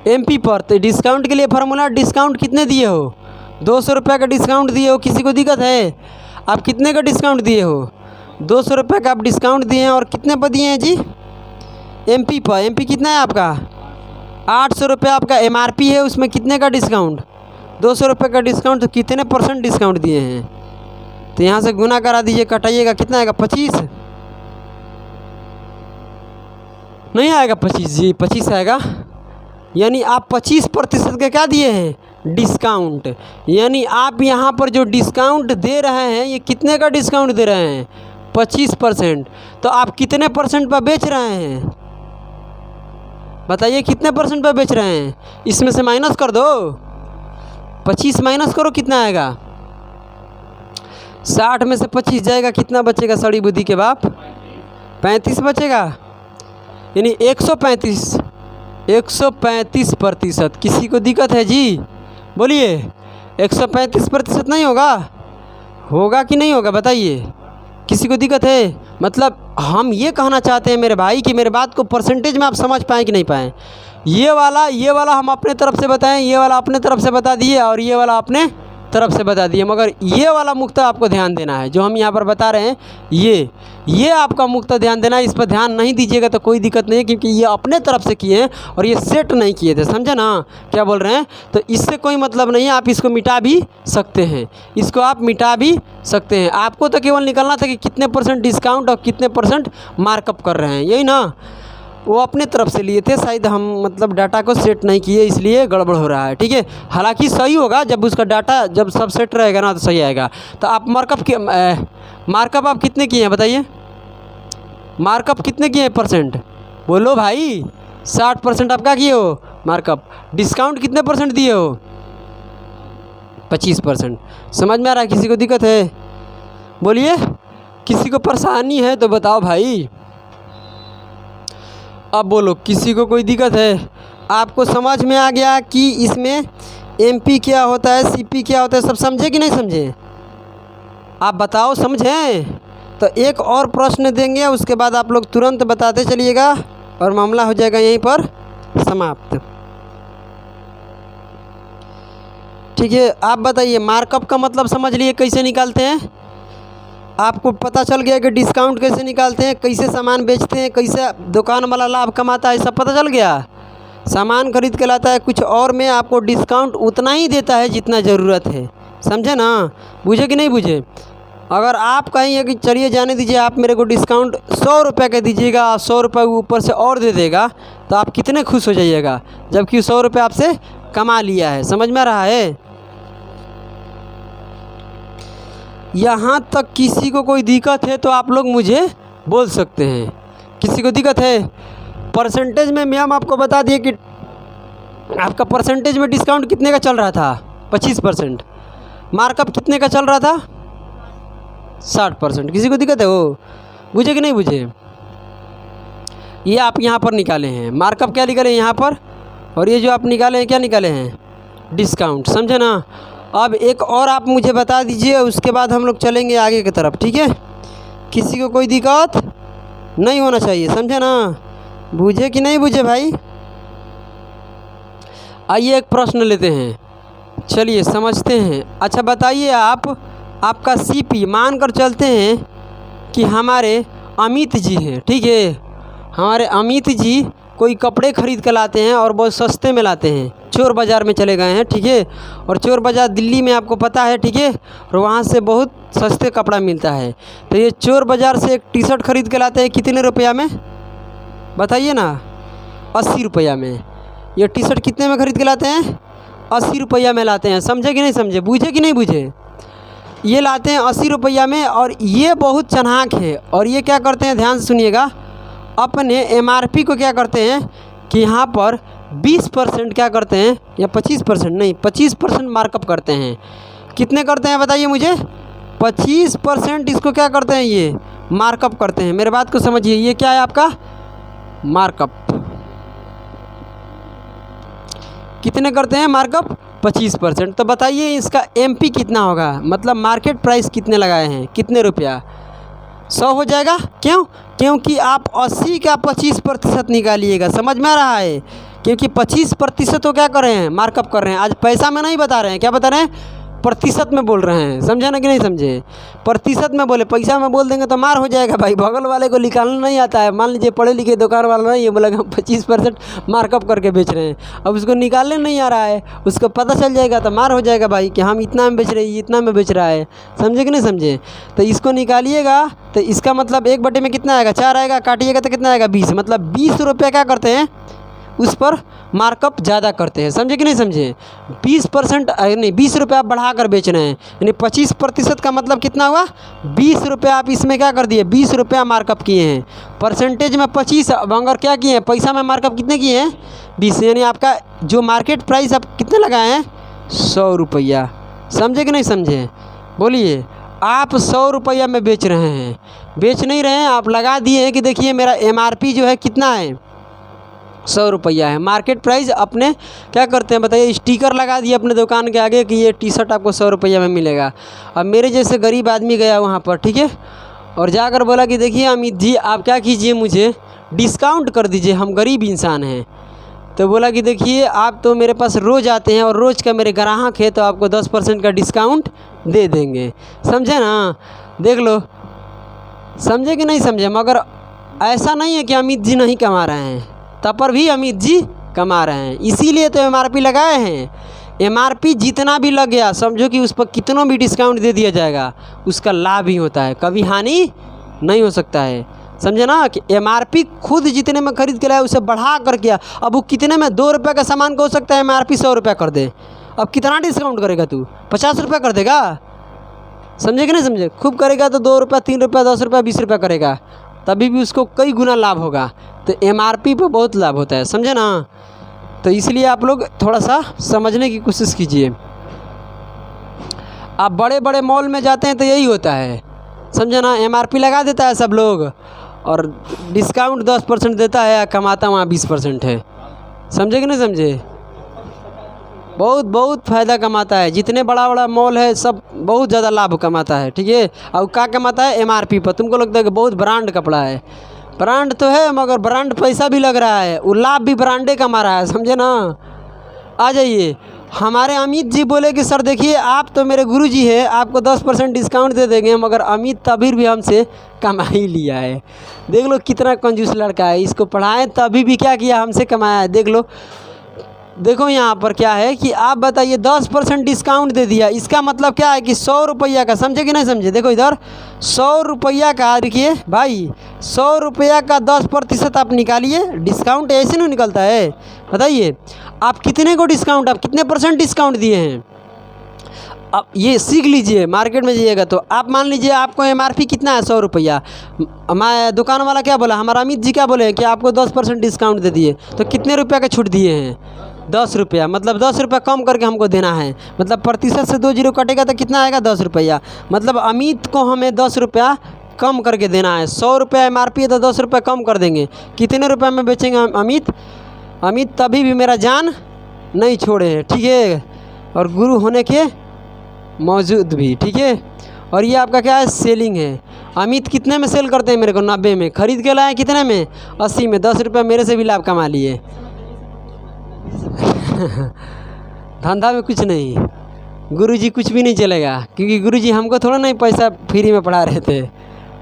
एमपी पर। तो डिस्काउंट के लिए फार्मूला, डिस्काउंट कितने दिए हो? 200 रुपये का डिस्काउंट दिए हो। किसी को दिक्कत है? आप कितने का डिस्काउंट दिए हो? 200 रुपये का आप डिस्काउंट दिए हैं। और कितने पर दिए हैं जी? एमपी पर। एमपी कितना है आपका? 800 रुपये आपका एमआरपी है, उसमें कितने का डिस्काउंट? 200 रुपये का डिस्काउंट। तो कितने परसेंट डिस्काउंट दिए हैं? तो यहाँ से गुना करा दीजिए, कटाइएगा, कितना आएगा? 25 नहीं आएगा? 25 जी, 25 आएगा। यानी आप 25% के क्या दिए हैं? डिस्काउंट। यानी आप यहाँ पर जो डिस्काउंट दे रहे हैं ये कितने का डिस्काउंट दे रहे हैं? 25%। तो आप कितने परसेंट पर बेच रहे हैं? बताइए कितने परसेंट पर बेच रहे हैं? इसमें से माइनस कर दो, 25 माइनस करो, कितना आएगा? 60 में से 25 जाएगा, कितना बचेगा? सड़ी बुद्धि के बाप, 35 बचेगा। यानी 135%। किसी को दिक्कत है जी? बोलिए 135% नहीं होगा? होगा कि नहीं होगा बताइए? किसी को दिक्कत है? मतलब हम ये कहना चाहते हैं मेरे भाई कि मेरे बात को परसेंटेज में आप समझ पाएँ कि नहीं पाएँ? ये वाला हम अपने तरफ से बताएं, ये वाला अपने तरफ से बता दिए और ये वाला अपने तरफ से बता दिए। मगर ये वाला मुक्ता आपको ध्यान देना है जो हम यहाँ पर बता रहे हैं, ये आपका मुक्ता ध्यान देना है। इस पर ध्यान नहीं दीजिएगा तो कोई दिक्कत नहीं है, क्योंकि ये अपने तरफ से किए हैं और ये सेट नहीं किए थे। समझे ना क्या बोल रहे हैं? तो इससे कोई मतलब नहीं है, आप इसको मिटा भी सकते हैं, इसको आप मिटा भी सकते हैं। आपको तो केवल निकलना था कि कितने परसेंट डिस्काउंट और कितने परसेंट मार्कअप कर रहे हैं, यही ना। वो अपने तरफ से लिए थे, शायद हम मतलब डाटा को सेट नहीं किए इसलिए गड़बड़ हो रहा है, ठीक है। हालांकि सही होगा, जब उसका डाटा जब सब सेट रहेगा ना तो सही आएगा। तो आप मार्कअप आप कितने किए हैं बताइए? मार्कअप कितने किए हैं परसेंट? बोलो भाई। 60% आप क्या किए हो मार्कअप? डिस्काउंट कितने परसेंट दिए हो? 25%। समझ में आ रहा है? किसी को दिक्कत है? बोलिए। किसी को परेशानी है तो बताओ भाई। अब बोलो, किसी को कोई दिक्कत है? आपको समझ में आ गया कि इसमें एमपी क्या होता है, सीपी क्या होता है, सब समझे कि नहीं समझे? आप बताओ, समझें? तो एक और प्रश्न देंगे, उसके बाद आप लोग तुरंत बताते चलिएगा और मामला हो जाएगा यहीं पर समाप्त। ठीक है, आप बताइए मार्कअप का मतलब समझ लिए कैसे निकालते हैं? आपको पता चल गया कि डिस्काउंट कैसे निकालते हैं, कैसे सामान बेचते हैं, कैसे दुकान वाला लाभ कमाता है, सब पता चल गया। सामान खरीद के लाता है कुछ और में आपको डिस्काउंट उतना ही देता है जितना ज़रूरत है, समझे ना? बुझे कि नहीं बुझे? अगर आप कहेंगे कि चलिए जाने दीजिए, आप मेरे को डिस्काउंट 100 रुपये का दीजिएगा, 100 रुपये ऊपर से और दे देगा, तो आप कितने खुश हो जाइएगा, जबकि 100 रुपये आपसे कमा लिया है। समझ में आ रहा है? यहाँ तक किसी को कोई दिक्कत है तो आप लोग मुझे बोल सकते हैं। किसी को दिक्कत है? परसेंटेज में मैम आपको बता दिए कि आपका परसेंटेज में डिस्काउंट कितने का चल रहा था? 25%। मार्कअप कितने का चल रहा था? 60%। किसी को दिक्कत है? वो बुझे कि नहीं बुझे? ये आप यहाँ पर निकाले हैं मार्कअप, क्या निकाले हैं यहाँ पर, और ये जो आप निकाले हैं क्या निकाले हैं? डिस्काउंट। समझे ना? अब एक और आप मुझे बता दीजिए, उसके बाद हम लोग चलेंगे आगे की तरफ। ठीक है, किसी को कोई दिक्कत नहीं होना चाहिए, समझे ना? बुझे कि नहीं बुझे भाई? आइए एक प्रश्न लेते हैं, चलिए समझते हैं। अच्छा बताइए आपका सीपी मान कर चलते हैं कि हमारे अमित जी हैं, ठीक है? हमारे अमित जी कोई कपड़े खरीद कर लाते हैं और बहुत सस्ते में लाते हैं, चोर बाज़ार में चले गए हैं, ठीक है? और चोर बाज़ार दिल्ली में आपको पता है, ठीक है? और वहाँ से बहुत सस्ते कपड़ा मिलता है। तो ये चोर बाज़ार से एक टी शर्ट खरीद के लाते हैं, कितने रुपया में बताइए ना? 80 रुपया में। ये टी शर्ट कितने में खरीद के लाते हैं? 80 रुपया में लाते हैं। समझे कि नहीं समझे? बूझे कि नहीं बूझे? ये लाते हैं 80 रुपया में, और ये बहुत चालाक है। और ये क्या करते हैं, ध्यान से सुनिएगा, अपने एमआरपी को क्या करते हैं कि यहाँ पर 20% क्या करते हैं, या 25% नहीं, 25% मार्कअप करते हैं। कितने करते हैं बताइए मुझे? 25% इसको क्या करते हैं, ये मार्कअप करते हैं। मेरे बात को समझिए, ये क्या है आपका मार्कअप। कितने करते हैं मार्कअप? 25%। तो बताइए इसका एमपी कितना होगा, मतलब मार्केट प्राइस कितने लगाए हैं, कितने रुपया? 100 हो जाएगा। क्यों? क्योंकि आप 80 का 25% निकालिएगा। समझ में आ रहा है? क्योंकि 25% तो क्या कर रहे हैं, मार्कअप कर रहे हैं। आज पैसा में नहीं बता रहे हैं, क्या बता रहे हैं? प्रतिशत में बोल रहे हैं। समझे ना कि नहीं समझे? प्रतिशत में बोले, पैसा में बोल देंगे तो मार हो जाएगा भाई। बगल वाले को निकालना नहीं आता है। मान लीजिए पढ़े लिखे दुकान वाला नहीं, ये बोला कि हम 25% मार्कअप करके बेच रहे हैं, अब उसको निकालने नहीं आ रहा है, उसको पता चल जाएगा तो मार हो जाएगा भाई कि हम इतना में बेच रहे हैं, इतना में बेच रहा है। समझे कि नहीं समझे? तो इसको निकालिएगा तो इसका मतलब 1/में कितना आएगा? 4 आएगा। काटिएगा तो कितना आएगा? 20। मतलब 20 रुपये क्या करते हैं, उस पर मार्कअप ज़्यादा करते हैं। समझे कि नहीं समझे? 20% नहीं, 20 रुपये आप बढ़ा कर बेच रहे हैं, यानी 25% का मतलब कितना हुआ? 20 रुपये आप इसमें क्या कर दिए? 20 रुपया मार्कअप किए हैं। परसेंटेज में 25, अगर क्या किए हैं, पैसा में मार्कअप कितने किए हैं? 20। यानी आपका जो मार्केट प्राइस आप कितने लगाए हैं? 100 रुपया। समझे कि नहीं समझे? बोलिए। आप 100 रुपया में बेच रहे हैं, बेच नहीं रहे हैं, आप लगा दिए हैं कि देखिए मेरा एमआरपी जो है कितना है, 100 रुपया है। मार्केट प्राइस अपने क्या करते हैं बताइए? स्टिकर लगा दिए अपने दुकान के आगे कि ये टी शर्ट आपको 100 रुपया में मिलेगा। अब मेरे जैसे गरीब आदमी गया वहाँ पर, ठीक है, और जाकर बोला कि देखिए अमित जी आप क्या कीजिए, मुझे डिस्काउंट कर दीजिए, हम गरीब इंसान हैं। तो बोला कि देखिए आप तो मेरे पास रोज़ आते हैं और रोज़ का मेरे ग्राहक है, तो आपको 10% का डिस्काउंट दे देंगे। समझे ना? देख लो, समझे कि नहीं समझे? मगर ऐसा नहीं है कि अमित जी नहीं कमा रहे हैं, तब पर भी अमित जी कमा रहे हैं, इसीलिए तो एमआरपी लगाए हैं। एमआरपी जितना भी लग गया, समझो कि उस पर कितनों भी डिस्काउंट दे दिया जाएगा, उसका लाभ ही होता है, कभी हानि नहीं हो सकता है। समझे ना? कि एमआरपी खुद जितने में खरीद के लाया उसे बढ़ा कर किया। अब वो कितने में 2 रुपये का सामान को हो सकता है एमआरपी 100 रुपया कर दे, अब कितना डिस्काउंट करेगा तू? 50 रुपया कर देगा। समझे कि नहीं समझे? खूब करेगा तो 2 रुपया, 3 रुपया, 10 रुपया, 20 रुपया करेगा, तभी भी उसको कई गुना लाभ होगा। तो एमआरपी पर बहुत लाभ होता है। समझे ना? तो इसलिए आप लोग थोड़ा सा समझने की कोशिश कीजिए। आप बड़े बड़े मॉल में जाते हैं तो यही होता है, समझे ना? एमआरपी लगा देता है सब लोग और डिस्काउंट 10% देता है, कमाता वहाँ 20% है। समझे कि नहीं समझे? बहुत बहुत फ़ायदा कमाता है। जितने बड़ा बड़ा मॉल है सब बहुत ज़्यादा लाभ कमाता है, ठीक है। और क्या कमाता है? MRP पर। तुमको लगता है कि बहुत ब्रांड कपड़ा है, ब्रांड तो है मगर ब्रांड पैसा भी लग रहा है, वो लाभ भी ब्रांडे कमा रहा है, समझे ना। आ जाइए। हमारे अमित जी बोले कि सर देखिए आप तो मेरे गुरुजी हैं, आपको 10% डिस्काउंट दे देंगे, मगर अमित तभी भी हमसे कमा ही लिया है। देख लो कितना कंजूस लड़का है, इसको पढ़ाएं तभी भी क्या किया, हमसे कमाया है। देख लो, देखो यहाँ पर क्या है कि आप बताइए 10% डिस्काउंट दे दिया, इसका मतलब क्या है कि 100 रुपया का, समझे कि नहीं समझे? देखो इधर 100 रुपया का, देखिए भाई 100 रुपया का 10% आप निकालिए, डिस्काउंट ऐसे नहीं निकलता है। बताइए आप कितने को डिस्काउंट, आप कितने % डिस्काउंट दिए हैं? अब ये सीख लीजिए। मार्केट में जाइएगा तो आप मान लीजिए आपको MRP कितना है, 100 रुपया। मैं दुकान वाला क्या बोला, हमारा अमित जी क्या बोले कि आपको 10% डिस्काउंट दे दिए, तो कितने रुपया का छूट दिए हैं? 10 रुपया। मतलब 10 रुपया कम करके हमको देना है, मतलब प्रतिशत से 2 जीरो कटेगा तो कितना आएगा? 10 रुपया। मतलब अमित को हमें 10 रुपया कम करके देना है। 100 रुपया MRP है तो 10 रुपया कम कर देंगे। कितने रुपये में बेचेंगे अमित? अमित तभी भी मेरा जान नहीं छोड़े हैं, ठीक है, और गुरु होने के मौजूद भी, ठीक है। और ये आपका क्या है? सेलिंग है। अमित कितने में सेल करते हैं मेरे को? 90 में। खरीद के लाए कितने में? 80 में। 10 रुपये मेरे से भी लाभ कमा लिए। धंधा में कुछ नहीं, गुरुजी कुछ भी नहीं चलेगा, क्योंकि गुरुजी हमको थोड़ा नहीं पैसा फ्री में पढ़ा रहे थे,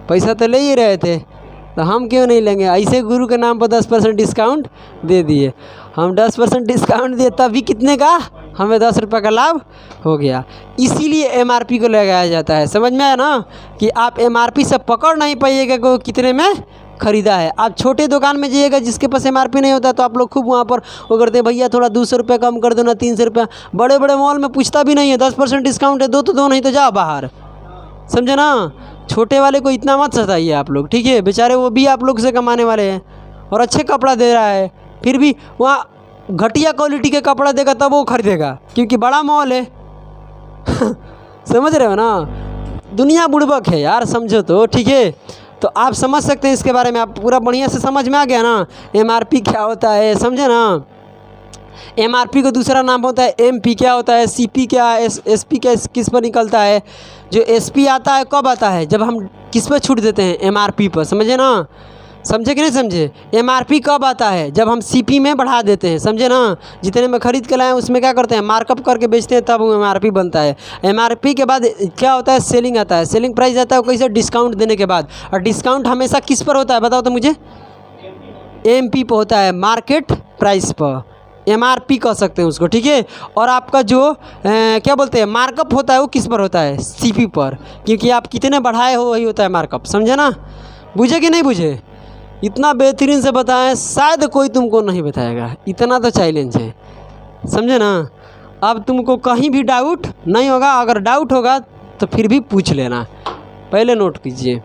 पैसा तो ले ही रहे थे, तो हम क्यों नहीं लेंगे? ऐसे गुरु के नाम पर 10% डिस्काउंट दे दिए। हम 10% डिस्काउंट दिए तभी कितने का? हमें 10 रुपये का लाभ हो गया। इसीलिए MRP को लगाया जाता है। समझ में आया ना कि आप MRP से पकड़ नहीं पाइएगा कि कितने में ख़रीदा है। आप छोटे दुकान में जाइएगा जिसके पास MRP नहीं होता तो आप लोग खूब वहाँ पर वो करते हैं, भैया थोड़ा 200 रुपये कम कर दो ना, 300 रुपया। बड़े बड़े मॉल में पूछता भी नहीं है, 10% डिस्काउंट है, दो तो दो, नहीं तो जाओ बाहर, समझे ना। छोटे वाले को इतना मत सताइए आप लोग, ठीक है। बेचारे वो भी आप लोग से कमाने वाले हैं, और अच्छे कपड़ा दे रहा है, फिर भी वहाँ घटिया क्वालिटी के कपड़ा देगा तब वो खरीदेगा, क्योंकि बड़ा मॉल है। समझ रहे हो ना। दुनिया बुड़बक है यार, समझो तो, ठीक है। तो आप समझ सकते हैं इसके बारे में, आप पूरा बढ़िया से समझ में आ गया ना MRP क्या होता है, समझे ना। MRP को दूसरा नाम होता है MP क्या होता है, CP क्या है, SP क्या किस पर निकलता है। जो SP आता है कब आता है? जब हम किस पर छूट देते हैं? MRP पर, समझे ना। समझे कि नहीं समझे? MRP कब आता है? जब हम CP में बढ़ा देते हैं, समझे ना। जितने में ख़रीद के लाए उसमें क्या करते हैं? मार्कअप करके बेचते हैं, तब MRP बनता है। MRP के बाद क्या होता है? सेलिंग आता है। सेलिंग प्राइस आता है वो कैसे? डिस्काउंट देने के बाद। और डिस्काउंट हमेशा किस पर होता है बताओ तो मुझे? MP पर होता है, मार्केट प्राइस पर। MRP कह सकते हैं उसको, ठीक है। और आपका जो क्या बोलते हैं मार्कअप होता है वो किस पर होता है? CP पर, क्योंकि आप कितने बढ़ाए हो वही होता है मार्कअप, समझे ना। बुझे कि नहीं बुझे? इतना बेहतरीन से बताएं, शायद कोई तुमको नहीं बताएगा, इतना तो चैलेंज है, समझे ना। अब तुमको कहीं भी डाउट नहीं होगा, अगर डाउट होगा तो फिर भी पूछ लेना, पहले नोट कीजिए।